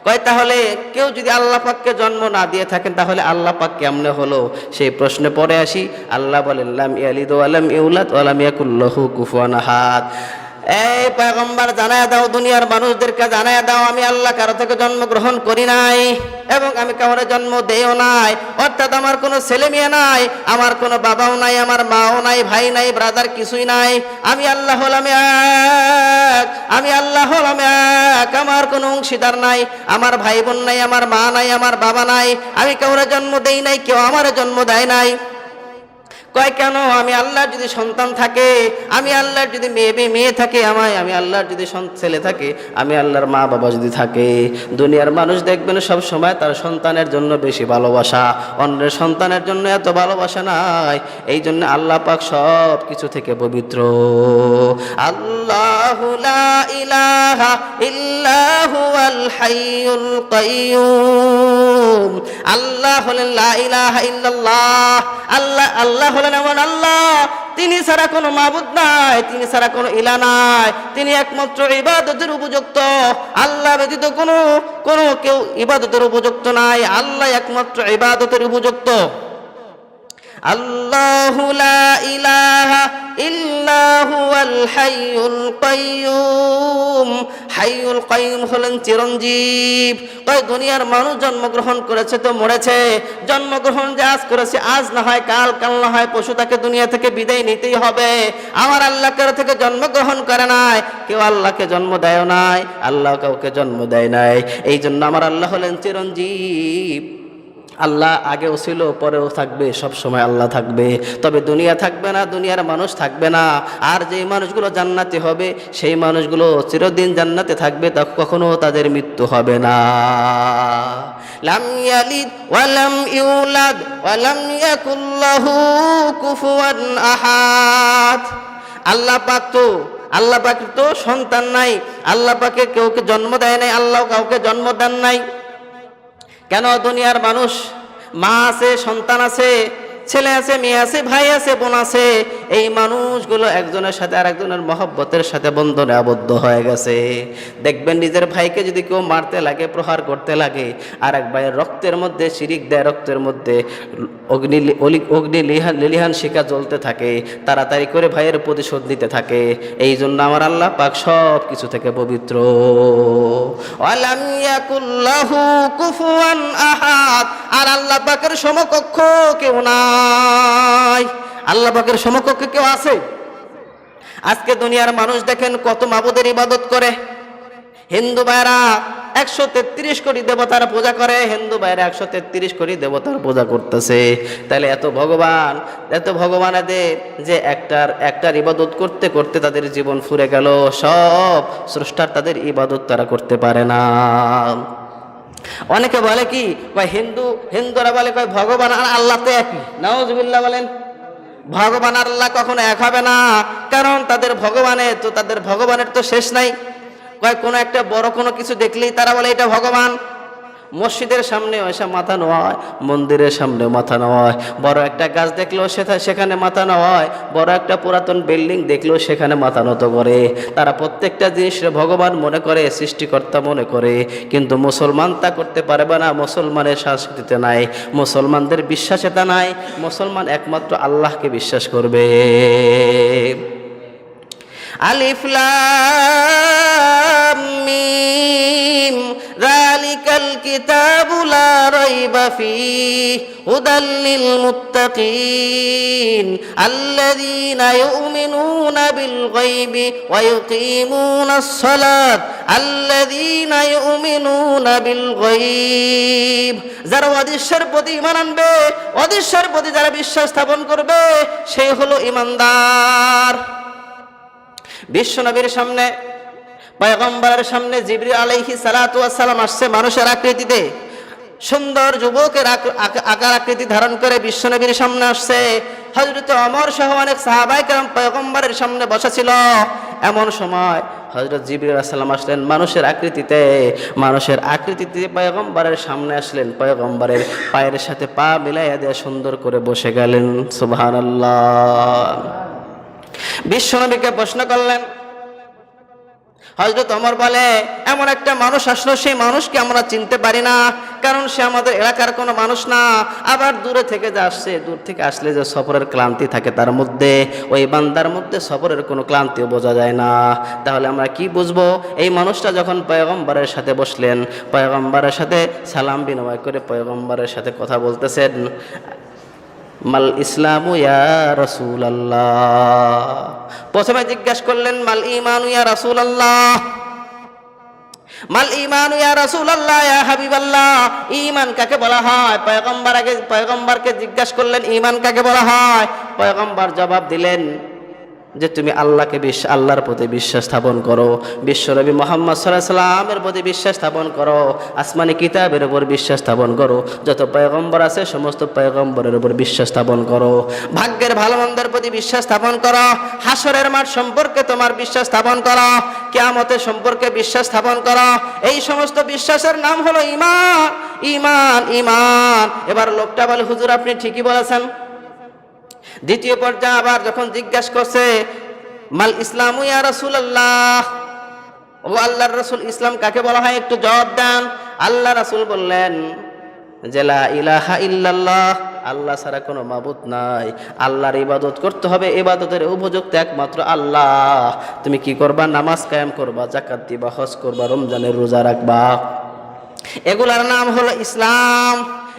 কয় তাহলে কেউ যদি আল্লাহ পাককে জন্ম না দিয়ে থাকেন তাহলে আল্লাহ পাক কেমনে হলো? সেই প্রশ্নে পরে আসি। আল্লাহ বলেন লাম ইয়ালিদ ওয়া লাম ইউলাদ ওয়া লাম ইয়াকুল লাহু কুফুয়ান আহাদ। এই পয়গম্বর জানায়া দাও, দুনিয়ার মানুষদেরকে জানায়া দাও, আমি আল্লাহ কারো থেকে জন্মগ্রহণ করি নাই এবং আমি কাউরে জন্ম দেও নাই। অর্থাৎ আমার কোনো ছেলে মেয়ে নাই, আমার কোনো বাবাও নাই, আমার মাও নাই, ভাই নাই, ব্রাদার কিছুই নাই। আমি আল্লাহ হলাম এক, আমি আল্লাহ হলাম এক, আমার কোনো অংশীদার নাই, আমার ভাই বোন নাই, আমার মা নাই, আমার বাবা নাই, আমি কাউরে জন্ম দেই নাই, কেউ আমার জন্ম দেয় নাই। কয় কেন? আমি আল্লাহর যদি সন্তান থাকে, আমি আল্লাহর যদি মেয়ে থাকে, আমি আল্লাহর যদি ছেলে থাকে, আমি আল্লাহর মা বাবা যদি থাকে, দুনিয়ার মানুষ দেখবেন সব সময় তার সন্তানের জন্য বেশি ভালোবাসা, অন্যের সন্তানের জন্য এত ভালোবাসা নাই। এই জন্য আল্লাহ পাক সব কিছু থেকে পবিত্র। আল্লাহু লা ইলাহা ইল্লা হুয়াল হাইয়ুল কাইয়্যুম। আল্লাহ হলেন লা ইলাহা ইল্লাল্লাহ। আল্লাহ হলেন এমন আল্লাহ, তিনি ছাড়া কোনো মাবুদ নাই, তিনি ছাড়া কোনো ইলাহ নাই, তিনি একমাত্র ইবাদতের উপযুক্ত। আল্লাহ ব্যতীত কোনো কেউ ইবাদতের উপযুক্ত নাই, আল্লাহ একমাত্র ইবাদতের উপযুক্ত। আল্লাহু লা ইলাহা ইল্লা হুয়াল হাইয়ুল কাইয়্যুম। হাইয়ুল কাইয়্যুম হলেন চিরঞ্জীব। ওই দুনিয়ার মানুষ জন্মগ্রহণ করেছে তো মরেছে, জন্মগ্রহণ যে আজ করেছে, আজ না হয় কাল, কাল না হয় পশু, তাকে দুনিয়া থেকে বিদায় নিতেই হবে। আমার আল্লাহ কারো থেকে জন্মগ্রহণ করে নাই, কেউ আল্লাহকে জন্ম দেয় নাই, আল্লাহ কাউকে জন্ম দেয় নাই। এই জন্য আমার আল্লাহ হলেন চিরঞ্জীব। আল্লাহ আগেও ছিল, পরেও থাকবে, সব সময় আল্লাহ থাকবে। তবে দুনিয়া থাকবে না, দুনিয়ার মানুষ থাকবে না। আর যেই মানুষগুলো জান্নাতে হবে, সেই মানুষগুলো চিরদিন জান্নাতে থাকবে, তা কখনো তাদের মৃত্যু হবে না। লাম ইয়ালিদ ওয়া লাম ইউলাদ ওয়া লাম ইয়াকুল লাহু কুফুয়ান আহাদ। আল্লাহ পাক তো সন্তান নাই, আল্লাহ পাকে কেউকে জন্ম দেয় নাই, আল্লাহ কাউকে জন্ম দেন নাই। কেন? দুনিয়ার মানুষ মা আছে, সন্তান আছে, ছেলে আছে, মেয়ে আছে, ভাই আছে, বোন আছে, এই মানুষগুলো একজনের সাথে আরেকজনের মহব্বতের সাথে বন্ধনে আবদ্ধ হয়ে গেছে। দেখবেন নিজের ভাইকে যদি কেউ মারতে লাগে, প্রহার করতে লাগে, আর এক ভাইয়ের রক্তের মধ্যে শিরিক দেয়, রক্তের মধ্যে অগ্নি লিলিহান শিখা জ্বলতে থাকে, তাড়াতাড়ি করে ভাইয়ের প্রতিশোধ নিতে থাকে। এই জন্য আমার আল্লাহ পাক সব কিছু থেকে পবিত্র। ওয়ালাম ইয়াকুল্লাহু কুফুয়ান আহাদ, আর আল্লাহ পাকের সমকক্ষ কেউ নাই। আল্লাহ পাকের সমকক্ষ কেউ আছে? আজকে দুনিয়ার মানুষ দেখেন কত মাবুদের ইবাদত করে। হিন্দু ভাইরা 133 কোটি দেবতার পূজা করে, হিন্দু ভাইরা 133 কোটি দেবতার পূজা করতেছে। তাহলে এত ভগবান এদের যে একটার ইবাদত করতে করতে তাদের জীবন ফুরে গেল, সব স্রষ্টার তাদের ইবাদত তারা করতে পারে না। অনেকে বলে কি, হিন্দুরা বলে ভগবান আর আল্লাহ তো একই। নাউজুবিল্লাহ বলেন। ভগবান আর আল্লাহ কখনো এক হবে না, কারণ তাদের ভগবানের তো শেষ নাই। কোনো একটা বড় কোনো কিছু দেখলেই তারা বলে এটা ভগবান। মসজিদের সামনে এসে মাথা নোয়ায়, মন্দিরের সামনে মাথা নোয়ায়, বড় একটা গাছ দেখলেও সেখানে মাথা নোয়ায়, বড় একটা পুরাতন বিল্ডিং দেখলেও সেখানে মাথা নত করে। তারা প্রত্যেকটা জিনিসের ভগবান মনে করে, সৃষ্টিকর্তা মনে করে। কিন্তু মুসলমান তা করতে পারবে না। মুসলমানের সংস্কৃতিতে নাই, মুসলমানদের বিশ্বাসে তা নাই। মুসলমান একমাত্র আল্লাহকে বিশ্বাস করবে। আলিফ লাম মিম যালিকাল কিতাবু লা রাইবা ফীহি হুদাল লিল মুত্তাকিন আল্লাযীনা ইউমিনুনা বিল গায়বি ওয়া ইউকিমুনাস সালাত আল্লাযীনা ইউমিনুনা বিল গায়ব। যারা অদৃশ্যের প্রতি ঈমান আনবে, অদৃশ্যের প্রতি যারা বিশ্বাস স্থাপন করবে, সেই হলো ঈমানদার। বিশ্বনবীর সামনে, পয়গম্বরের সামনে জিবরিল আলাইহিস সালাতু ওয়াস সালাম আসছে মানুষের আকৃতিতে, সুন্দর যুবকের আকার আকৃতি ধারণ করে বিশ্বনবীর সামনে আসছে। হযরত ওমর সহ অনেক সাহাবায়ে কেরাম পয়গম্বরের সামনে বসা ছিল। এমন সময় হযরত জিবরিল আলাইহিস সালাম আসলেন মানুষের আকৃতিতে পয়গম্বরের সামনে আসলেন। পয়গম্বরের পায়ের সাথে পা মিলাইয়া দিয়ে সুন্দর করে বসে গেলেন। সুবহানাল্লাহ। বিশ্বনবীকে প্রশ্ন করলেন। হযরত ওমর বলে, এমন একটা মানুষ আসলো, সেই মানুষকে আমরা চিনতে পারি না, কারণ সে আমাদের এলাকার কোনো মানুষ না। আবার দূরে থেকে যে আসছে, দূর থেকে আসলে যে সফরের ক্লান্তি থাকে তার মধ্যে, ওই বান্দার মধ্যে সফরের কোনো ক্লান্তিও বোঝা যায় না। তাহলে আমরা কি বুঝবো? এই মানুষটা যখন পয়গম্বরের সাথে বসলেন, পয়গম্বরের সাথে সালাম বিনিময় করে পয়গম্বরের সাথে কথা বলতেছেন, মাল ইসলামু ইয়া রাসূলুল্লাহ। প্রথমে জিজ্ঞাসা করলেন মাল ঈমানু ইয়া রাসূলুল্লাহ, মাল ঈমানু ইয়া রাসূলুল্লাহ, ইয়া হাবিবাল্লাহ, ঈমান কাকে বলা হয়? পয়গম্বরকে জিজ্ঞাসা করলেন ঈমান কাকে বলা হয়। পয়গম্বর জবাব দিলেন যে তুমি আল্লাহর প্রতি বিশ্বাস স্থাপন করো, বিশ্বনবী মুহাম্মদ সাল্লাল্লাহু আলাইহি সাল্লামের প্রতি বিশ্বাস স্থাপন করো, আসমানি কিতাবের উপর বিশ্বাস স্থাপন করো, যত পয়গম্বর আছে সমস্ত পয়গম্বরের উপর বিশ্বাস স্থাপন করো, ভাগ্যের ভালো মন্দের প্রতি বিশ্বাস স্থাপন করো, হাসরের মাঠ সম্পর্কে তোমার বিশ্বাস স্থাপন করো, কিয়ামতের সম্পর্কে বিশ্বাস স্থাপন করো। এই সমস্ত বিশ্বাসের নাম হলো ঈমান। ঈমান ঈমান। এবার লোকটা বলে, হুজুর আপনি ঠিকই বলেছেন। দ্বিতীয় পর্যায়ে আবার যখন জিজ্ঞাসা করছে মাল ইসলামু ইয়া রাসূলুল্লাহ, ও আল্লাহর রাসূল ইসলাম কাকে বলা হয় একটু জবাব দেন। আল্লাহ রাসূল বললেন যে লা ইলাহা ইল্লাল্লাহ, আল্লাহ ছাড়া কোনো মাবুদ নাই, আল্লাহর ইবাদত করতে হবে, ইবাদতের উপযুক্ত একমাত্র আল্লাহ। তুমি কি করবা? নামাজ কায়েম করবা, যাকাত দিবা, হজ করবা, রমজানের রোজা রাখবা, এগুলার নাম হলো ইসলাম।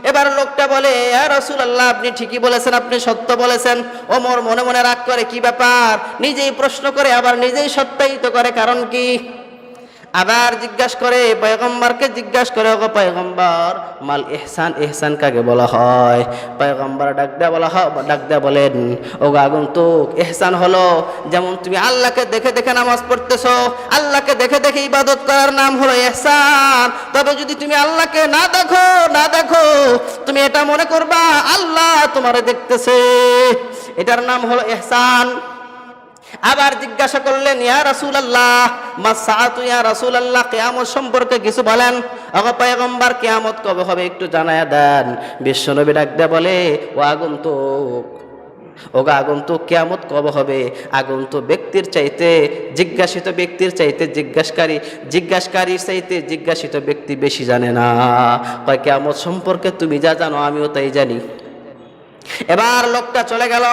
এবার লোকটা বলে, ইয়া রাসূলুল্লাহ আপনি ঠিকই বলেছেন, আপনি সত্য বলেছেন। ওমর মনে মনে রাগ করে, কি ব্যাপার? নিজেই প্রশ্ন করে আবার নিজেই সত্যায়িত করে, কারণ কি? আবার জিজ্ঞাসা করে, পয়গম্বরকে জিজ্ঞাসা করে, ওগো পয়গম্বর মাল ইহসান, ইহসান কাকে বলা হয়? পয়গম্বর ডাক দেয়া বলেন, ওগো আগন্তুক, ইহসান হলো যেমন তুমি আল্লাহকে দেখে দেখে নামাজ পড়তেছো, আল্লাহকে দেখে দেখে ইবাদত করার নাম হলো ইহসান। তবে যদি তুমি আল্লাহকে না দেখো, তুমি এটা মনে করবা আল্লাহ তোমারে দেখতেছে, এটার নাম হলো ইহসান। আবার জিজ্ঞাসা করলেন, ইয়া রাসূলুল্লাহ মা সাআতু, ইয়া রাসূলুল্লাহ কিয়ামত সম্পর্কে কিছু বলেন। ওগো পয়গম্বর, কিয়ামত কবে হবে একটু জানায়া দেন। বিশ্বনবী ডাক দিয়ে বলে, ও আগন্তুক, ওগো আগন্তুক, কিয়ামত কবে হবে? আগন্তুক ব্যক্তির চাইতে জিজ্ঞাসিত ব্যক্তির চাইতে জিজ্ঞাসকারীর চাইতে জিজ্ঞাসিত ব্যক্তি বেশি জানে না। কয় কিয়ামত সম্পর্কে তুমি যা জানো আমিও তাই জানি। এবার লোকটা চলে গেল।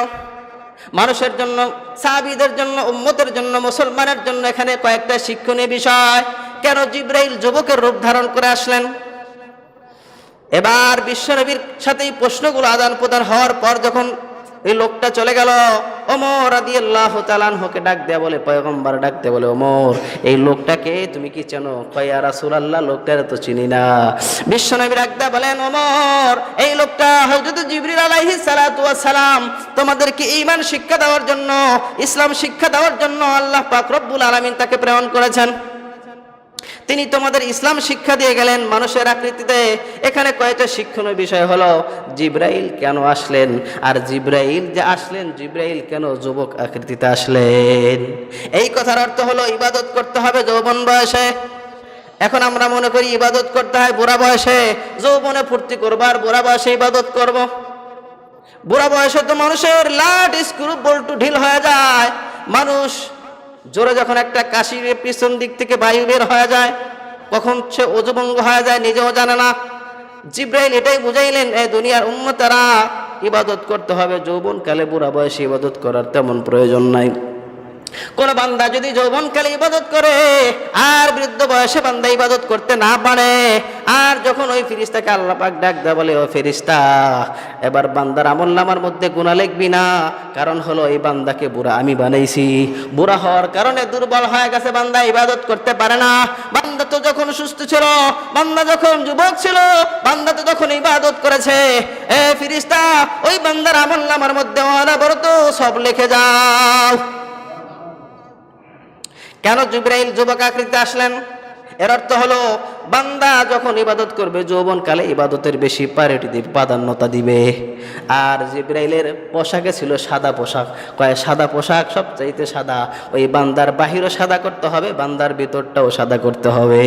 মানুষের জন্য, সাহাবীদের জন্য, উম্মতের জন্য, মুসলমানের জন্য এখানে কয়েকটা শিক্ষণীয় বিষয়। কেন জিবরাইল যুবকের রূপ ধারণ করে আসলেন? এবার বিশ্বনবীর সাথে এই প্রশ্নগুলো আদান প্রদান হওয়ার পর যখন এই লোকটা চলে গেল, ওমর রাদিয়াল্লাহু তাআলা আনহুকে ডাক দেয়া বলে, পয়গম্বর ডাক দেয়া বলে, ওমর এই লোকটাকে তুমি কি চেনো? কয়, ইয়া রাসূলুল্লাহ লোকটারে তো চিনি না। বিশ্বনবী ডাক দেয়া বলেন, ওমর এই লোকটা হযরত জিবরিল আলাইহিস সালাতু ওয়াস সালাম তোমাদেরকে ঈমান শিক্ষা দেওয়ার জন্য, ইসলাম শিক্ষা দেওয়ার জন্য আল্লাহ পাক রব্বুল আলামিন তাকে প্রেরণ করেছেন। তিনি তোমাদের ইসলাম শিক্ষা দিয়ে গেলেন মানুষের আকৃতিতে। এখানে কয়েকটা শিক্ষণীয় বিষয় হলো, জিবরাইল কেন আসলেন, আর জিবরাইল যে আসলেন, জিবরাইল কেন যুবক আকৃতিতে আসলেন। এই কথার অর্থ হলো ইবাদত করতে হবে যৌবন বয়সে। এখন আমরা মনে করি ইবাদত করতে হয় বুড়া বয়সে, যৌবনে ফুর্তি করবো আর বুড়া বয়সে ইবাদত করব। বুড়া বয়সে তো মানুষের লাট স্ক্রু বল্টু ঢিল হয়ে যায়। মানুষ জোরে যখন একটা কাশির পিছন দিক থেকে বায়ু বের হয়ে যায়, কখন সে অজুভঙ্গ হয়ে যায় নিজেও জানে না। জিবরাইল এটাই বুঝাইলেন, এই দুনিয়ার উম্মতেরা ইবাদত করতে হবে যৌবনকালে, বুড়া বয়সে ইবাদত করার তেমন প্রয়োজন নাই। কোন বান্দা যদি যৌবনকালে ইবাদত করে আর বৃদ্ধ বয়সে বান্দা ইবাদত করতে না পারে, আর যখন ওই ফেরেশতাকে আল্লাহ পাক ডাক দেয় বলে, ও ফেরেশতা এবার বান্দার আমলনামার মধ্যে গুনাহ লিখবি না, কারণ হলো এই বান্দাকে বুড়া আমি বানাইছি। বুড়া হওয়ার কারণে দুর্বল হয়ে গেছে, বান্দা ইবাদত করতে পারে না। বান্দা তো যখন সুস্থ ছিল, বান্দা যখন যুবক ছিল, বান্দা তো যখন ইবাদত করেছে, এ ফেরেশতা ওই বান্দার আমলনামার মধ্যে অনবরত সব লিখে যাও। কেন জিবরাইল যুবক আকৃতিতে আসলেন? এর অর্থ হলো বান্দা যখন ইবাদত করবে যৌবনকালে ইবাদতের বেশি প্রাধান্যতা দিবে। আর জিবরাইলের পোশাকে ছিল সাদা পোশাক। কয় সাদা পোশাক সবচাইতে সাদা। ওই বান্দার বাহিরও সাদা করতে হবে, বান্দার ভিতরটাও সাদা করতে হবে।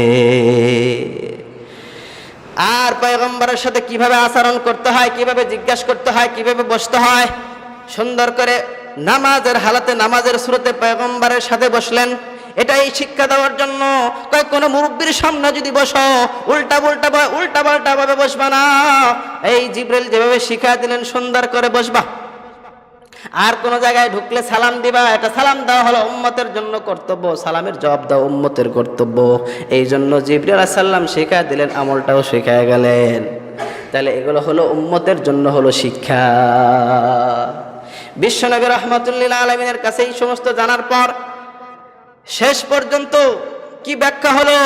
আর পয়গম্বরের সাথে কিভাবে আচরণ করতে হয়, কিভাবে জিজ্ঞাসা করতে হয়, কিভাবে বসতে হয়, সুন্দর করে নামাজের হালাতে, নামাজের সুরতে পয়গম্বরের সাথে বসলেন। এটাই শিক্ষা দেওয়ার জন্য। কোনো মুরব্বির সামনে যদি বসো উল্টা পাল্টা ভাবে বসবা না। এই জিবরাইল যেভাবে শিক্ষা দিলেন সুন্দর করে বসবা। আর কোন জায়গায় ঢুকলে সালাম দিবা, এটা সালাম দেওয়া হলো উম্মতের জন্য কর্তব্য, সালামের জবাব দেওয়া উম্মতের কর্তব্য। এই জন্য জিবরাইল আলাইহিস সালাম শিক্ষা দিলেন, আমলটাও শিখায় গেলেন। তাহলে এগুলো হলো উম্মতের জন্য হলো শিক্ষা। বিশ্বনবী রাহমাতুল্লিল আলামিনের কাছে এই সমস্ত জানার পর শেষ পর্যন্ত কি ব্যাখ্যা হলো,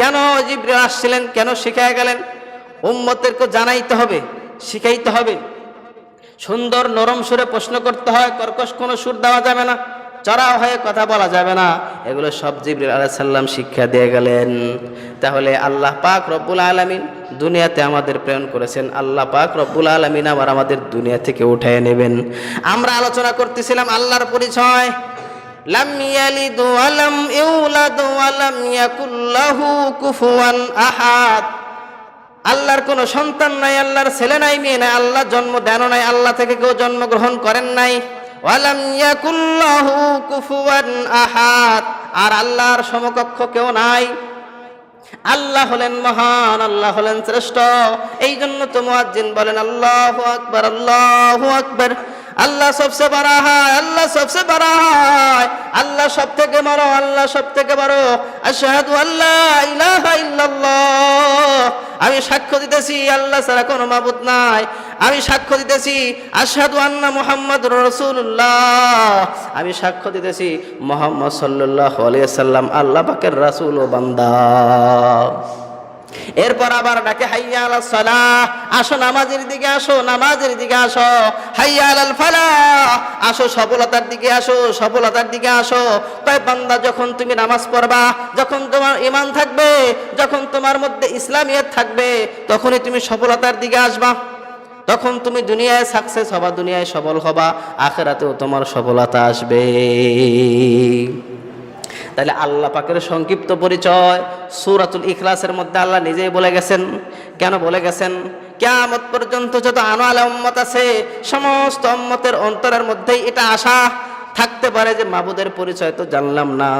কেন জিবরাইল আসছিলেন, কেন শিখায় গেলেন? উম্মতেরকে জানাইতে হবে, শিখাইতে হবে। সুন্দর নরম সুরে প্রশ্ন করতে হয়, কর্কশ কোনো সুর দেওয়া যাবে না, চড়াও হয়ে কথা বলা যাবে না। এগুলো সব জিবরাইল আলাইহিস সালাম শিক্ষা দিয়ে গেলেন। তাহলে আল্লাহ পাক রব্বুল আলামিন দুনিয়াতে আমাদের প্রেরণ করেছেন। আল্লাহ পাক রব্বুল আলামিন আবার আমাদের দুনিয়া থেকে উঠায় নেবেন। আমরা আলোচনা করতেছিলাম আল্লাহর পরিচয়। লাম ইয়ালিদ ওয়া লাম ইউলাদ ওয়া লাম ইয়াকুল লাহু কুফুয়ান আহাদ। আল্লাহর কোনো সন্তান নাই, আল্লাহর ছেলে নাই, মেয়ে নাই, আল্লাহ জন্ম দেন নাই, আল্লাহ থেকে কেউ জন্মগ্রহণ করেন নাই। ওয়া লাম ইয়াকুল লাহু কুফুয়ান আহাদ, আর আল্লাহর সমকক্ষ কেউ নাই। আল্লাহ হলেন মহান, আল্লাহ হলেন শ্রেষ্ঠ। এই জন্য তো মুয়াজ্জিন বলেন আল্লাহু আকবার, আল্লাহু আকবার। আল্লাহ সবচেয়ে বড় হয়, আল্লাহ সবচেয়ে বড় হয়, আল্লাহ সব থেকে বড়, আল্লাহ সব থেকে বড়। আশহাদু আল্লা ইলাহা ইল্লাল্লাহ, আমি সাক্ষ্য দিতেছি আল্লাহ ছাড়া কোনো মাবুদ নাই। আমি সাক্ষ্য দিতেছি আশহাদু আন্না মুহাম্মাদুর রাসূলুল্লাহ, আমি সাক্ষ্য দিতেছি মুহাম্মদ সাল্লাল্লাহু আলাইহি ওয়াসাল্লাম আল্লাহ পাকের রাসূল ও বান্দা। এরপর আবার ডাকে হাইয়া আলাস সালাহ, আসো নামাজের দিকে আসো, নামাজের দিকে আসো। হাইয়া আলাল ফালাহ, আসো সফলতার দিকে আসো, সফলতার দিকে আসো। তাই বান্দা যখন তুমি নামাজ পড়বা, যখন তোমার ঈমান থাকবে, যখন তোমার মধ্যে ইসলামিয়ত থাকবে, তখনই তুমি সফলতার দিকে আসবা। তখন তুমি দুনিয়ায় সাকসেস হবা, দুনিয়ায় সফল হবা, আখিরাতেও তোমার সফলতা আসবে। তাহলে আল্লাহ পাকের সংক্ষিপ্ত পরিচয় সূরাতুল ইখলাসের মধ্যে আল্লাহ নিজেই বলে গেছেন। কেন বলে গেছেন? কিয়ামত পর্যন্ত যত আনোয়ালা উম্মত আছে, সমস্ত উম্মতের অন্তরের মধ্যেই এটা আশা থাকতে পারে যে মাবুদের পরিচয় তো জানলাম না,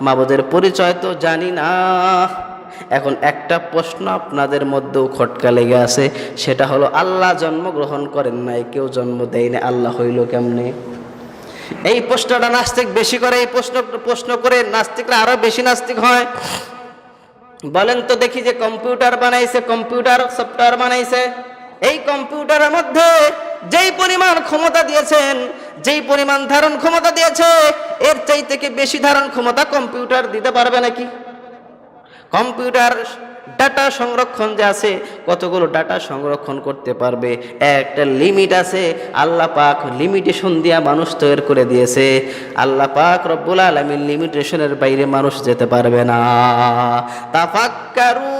মাবুদের পরিচয় তো জানি না। এখন একটা প্রশ্ন আপনাদের মধ্যেও খটকা লেগে আছে, সেটা হলো আল্লাহ জন্মগ্রহণ করেন নাই, কেউ জন্ম দেয় না, আল্লাহ হইল কেমনে? এই প্রশ্নটা নাস্তিক বেশি করে, এই প্রশ্ন করে নাস্তিকরা আরো বেশি নাস্তিক হয়। বলেন তো দেখি, যে কম্পিউটার বানাইছে, কম্পিউটার সফটওয়্যার বানাইছে, এই কম্পিউটারের মধ্যে যেই পরিমাণ ক্ষমতা দিয়েছেন, যেই পরিমাণ ধারণ ক্ষমতা দিয়েছে, এর চাইতে কি বেশি ধারণ ক্ষমতা কম্পিউটার দিতে পারবে নাকি? কম্পিউটার ডাটা সংরক্ষণ যে আছে, কতগুলো ডাটা সংরক্ষণ করতে পারবে, একটা লিমিট আছে। আল্লাহ পাক লিমিটেশন দিয়া মানুষ তৈরি করে দিয়েছে। আল্লাহ পাক রব্বুল আলামিন লিমিটেশনের বাইরে মানুষ যেতে পারবে না। তাফাক্কারু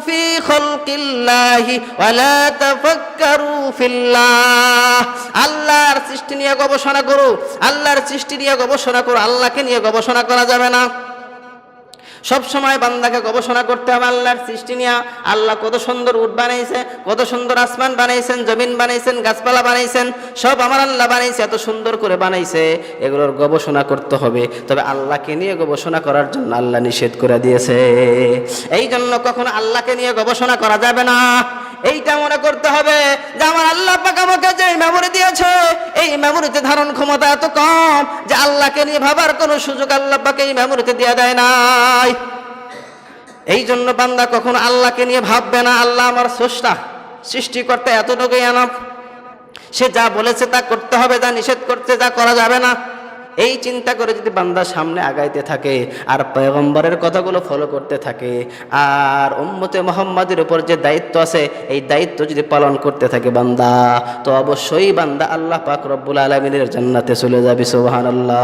ফি খালকিল্লাহি ওয়ালা তাফাক্কারু ফিল্লাহ। আল্লাহর সৃষ্টি নিয়ে গবেষণা করো, আল্লাহর সৃষ্টি নিয়ে গবেষণা করো, আল্লাহকে নিয়ে গবেষণা করা যাবে না। সব সময় বান্দাকে গবেষণা করতে হবে আল্লাহর সৃষ্টি নিয়ে। আল্লাহ কত সুন্দর উট বানাইছে, কত সুন্দর আসমান বানাইছেন, জমিন বানাইছেন, গাছপালা বানাইছেন, সব আমার আল্লাহ বানাইছে, এত সুন্দর করে বানাইছে, এগুলোর গবেষণা করতে হবে। তবে আল্লাহকে নিয়ে গবেষণা করার জন্য আল্লাহ নিষেধ করে দিয়েছে। এই জন্য কখনো আল্লাহকে নিয়ে গবেষণা করা যাবে না। এইটা মনে করতে হবে যে আমার আল্লাহ পাক আমাকে যে মেমোরি দিয়েছে, এই মেমোরিতে ধারণ ক্ষমতা এত কম যে আল্লাহকে নিয়ে ভাবার কোনো সুযোগ আল্লাহ পাক এই মেমোরিতে দিয়ে দেয় নাই। এই জন্য বান্দা কখনো আল্লাহকে নিয়ে ভাববে না আল্লাহ আমার স্রষ্টা, সৃষ্টিকর্তা, এতটুকুই আনাপ, সে যা বলেছে তা করতে হবে, যা নিষেধ করতে যা করা যাবে না। এই চিন্তা করে যদি বান্দা সামনে আগাইতে থাকে আর পয়গম্বরের কথাগুলো ফলো করতে থাকে আর উম্মতে মুহাম্মাদের উপর যে দায়িত্ব আছে এই দায়িত্ব যদি পালন করতে থাকে বান্দা, তো অবশ্যই বান্দা আল্লাহ পাক রব্বুল আলামিনের জান্নাতে চলে যাবে। সুবহানাল্লাহ।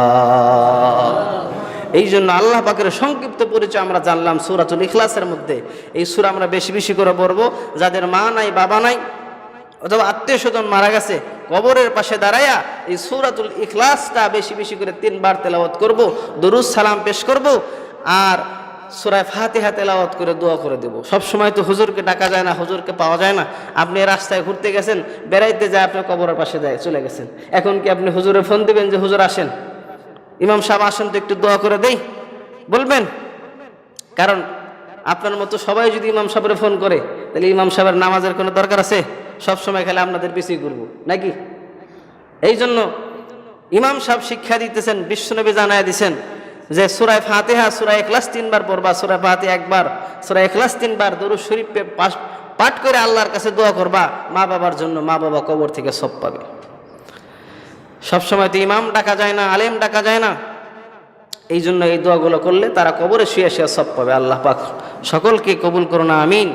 এই জন্য আল্লাহ পাকের সংক্ষিপ্ত পরিচয় আমরা জানলাম সূরাতুল ইখলাসের মধ্যে। এই সূরা আমরা বেশি বেশি করে পড়বো। যাদের মা নাই, বাবা নাই, অথবা আত্মীয় স্বজন মারা গেছে, কবরের পাশে দাঁড়ায়া এই সূরাতুল ইখলাসটা বেশি বেশি করে 3 বার তেলাওয়াত করব, দুরূদ সালাম পেশ করব, আর সূরা ফাতিহা তেলাওয়াত করে দোয়া করে দেব। সব সময় তো হুজুরকে ডাকা যায় না, হুজুরকে পাওয়া যায় না। আপনি রাস্তায় ঘুরতে গেছেন, বেড়াইতে যায়, আপনি কবরের পাশে চলে গেছেন, এখন কি আপনি হুজুরে ফোন দিবেন যে হুজুর আসেন, ইমাম সাহেব আসেন তো একটু দোয়া করে দেই, বলবেন? কারণ আপনার মতো সবাই যদি ইমাম সাহেবের ফোন করে, তাহলে ইমাম সাহেবের নামাজের কোনো দরকার আছে? সব সময় খেলে আপনাদের পিছিয়ে ঘুরবো নাকি? এই জন্য ইমাম সাহেব শিক্ষা দিতেছেন, বিশ্বনবী জানায় দিছেন যে সূরা ফাতিহা, সূরা ইখলাস 3 বার পড়বা, সূরা ফাতিহা 1 বার, সূরা ইখলাস 3 বার, দরুদ শরীফ পাঠ করে আল্লাহর কাছে দোয়া করবা মা বাবার জন্য, মা বাবা কবর থেকে সব পাবে। সবসময় তো ইমাম ডাকা যায় না, আলেম ডাকা যায় না। এই জন্য এই দোয়াগুলো করলে তারা কবরে শুয়ে শুয়ে সব পাবে। আল্লাহ পাক সকলকে কবুল করুন, আমিন।